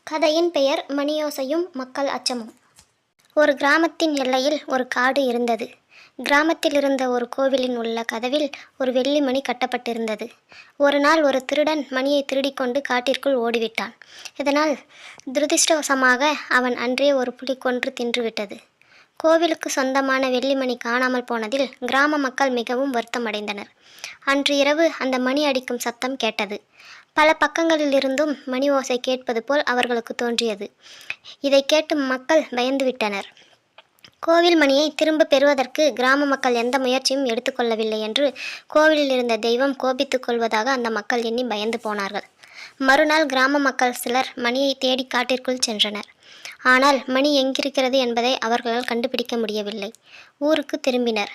கதையின் பெயர் மணியோசையும் மக்கள் அச்சமும். ஒரு கிராமத்தின் எல்லையில் ஒரு காடு இருந்தது. கிராமத்தில் இருந்த ஒரு கோவிலின் உள்ள கதவில் ஒரு வெள்ளி மணி கட்டப்பட்டிருந்தது. ஒரு நாள் ஒரு திருடன் மணியை திருடிக்கொண்டு காட்டிற்குள் ஓடிவிட்டான். இதனால் துரதிர்ஷ்டவசமாக அவன் அன்றே ஒரு புலி கொன்று தின்றுவிட்டது. கோவிலுக்கு சொந்தமான வெள்ளிமணி காணாமல் போனதில் கிராம மக்கள் மிகவும் வருத்தமடைந்தனர். அன்று இரவு அந்த மணி அடிக்கும் சத்தம் கேட்டது. பல பக்கங்களிலிருந்தும் மணி ஓசை கேட்பது போல் அவர்களுக்கு தோன்றியது. இதை கேட்டு மக்கள் பயந்துவிட்டனர். கோவில் மணியை திரும்ப பெறுவதற்கு கிராம மக்கள் எந்த முயற்சியும் எடுத்துக்கொள்ளவில்லை என்று கோவிலில் இருந்த தெய்வம் கோபித்துக் கொள்வதாக அந்த மக்கள் எண்ணி பயந்து போனார்கள். மறுநாள் கிராம மக்கள் சிலர் மணியை தேடி காட்டிற்குள் சென்றனர். ஆனால் மணி எங்கிருக்கிறது என்பதை அவர்களால் கண்டுபிடிக்க முடியவில்லை. ஊருக்கு திரும்பினர்.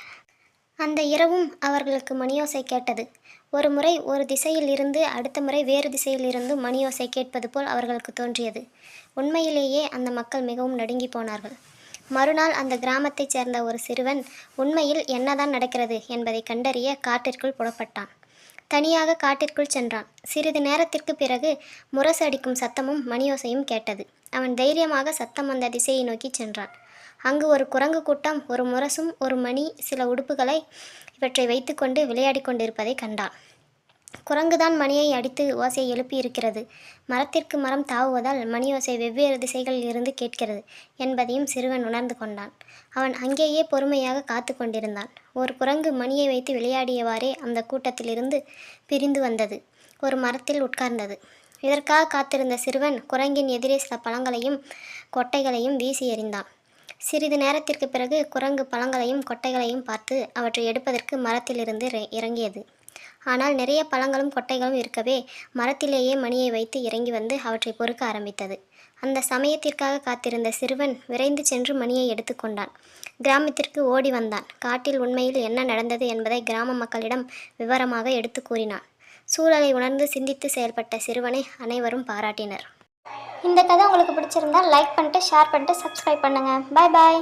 அந்த இரவும் அவர்களுக்கு மணியோசை கேட்டது. ஒரு முறை ஒரு திசையில் இருந்து அடுத்த முறை வேறு திசையில் இருந்து மணியோசை கேட்பது போல் அவர்களுக்கு தோன்றியது. உண்மையிலேயே அந்த மக்கள் மிகவும் நடுங்கி போனார்கள். மறுநாள் அந்த கிராமத்தைச் சேர்ந்த ஒரு சிறுவன் உண்மையில் என்னதான் நடக்கிறது என்பதை கண்டறிய காட்டிற்குள் புறப்பட்டான். தனியாக காட்டிற்குள் சென்றான். சிறிது நேரத்திற்கு பிறகு முரசு அடிக்கும் சத்தமும் மணியோசையும் கேட்டது. அவன் தைரியமாக சத்தம் வந்த திசையை நோக்கி சென்றான். அங்கு ஒரு குரங்கு கூட்டம் ஒரு முரசும் ஒரு மணி சில உடுப்புகளை இவற்றை வைத்துக்கொண்டு விளையாடி கொண்டிருப்பதை கண்டான். குரங்குதான் மணியை அடித்து ஓசையை எழுப்பி இருக்கிறது. மரத்திற்கு மரம் தாவுவதால் மணி ஓசை வெவ்வேறு திசைகளில் இருந்து கேட்கிறது என்பதையும் சிறுவன் உணர்ந்து கொண்டான். அவன் அங்கேயே பொறுமையாக காத்து கொண்டிருந்தான். ஒரு குரங்கு மணியை வைத்து விளையாடியவாறே அந்த கூட்டத்திலிருந்து பிரிந்து வந்தது. ஒரு மரத்தில் உட்கார்ந்தது. இதற்காக காத்திருந்த சிறுவன் குரங்கின் எதிரே சில பழங்களையும் கொட்டைகளையும் வீசி எறிந்தான். சிறிது நேரத்திற்கு பிறகு குரங்கு பழங்களையும் கொட்டைகளையும் பார்த்து அவற்றை எடுப்பதற்கு மரத்திலிருந்து இறங்கியது. ஆனால் நிறைய பழங்களும் கொட்டைகளும் இருக்கவே மரத்திலேயே மணியை வைத்து இறங்கி வந்து அவற்றை பொறுக்க ஆரம்பித்தது. அந்த சமயத்திற்காக காத்திருந்த சிறுவன் விரைந்து சென்று மணியை எடுத்துக்கொண்டான். கிராமத்திற்கு ஓடி வந்தான். காட்டில் உண்மையில் என்ன நடந்தது என்பதை கிராம மக்களிடம் விவரமாக எடுத்து கூறினான். சூழலை உணர்ந்து சிந்தித்து செயல்பட்ட சிறுவனை அனைவரும் பாராட்டினர். இந்த கதை உங்களுக்கு பிடிச்சிருந்தால் லைக் பண்ணிட்டு ஷேர் பண்ணிட்டு சப்ஸ்கிரைப் பண்ணுங்கள். பாய் பாய்.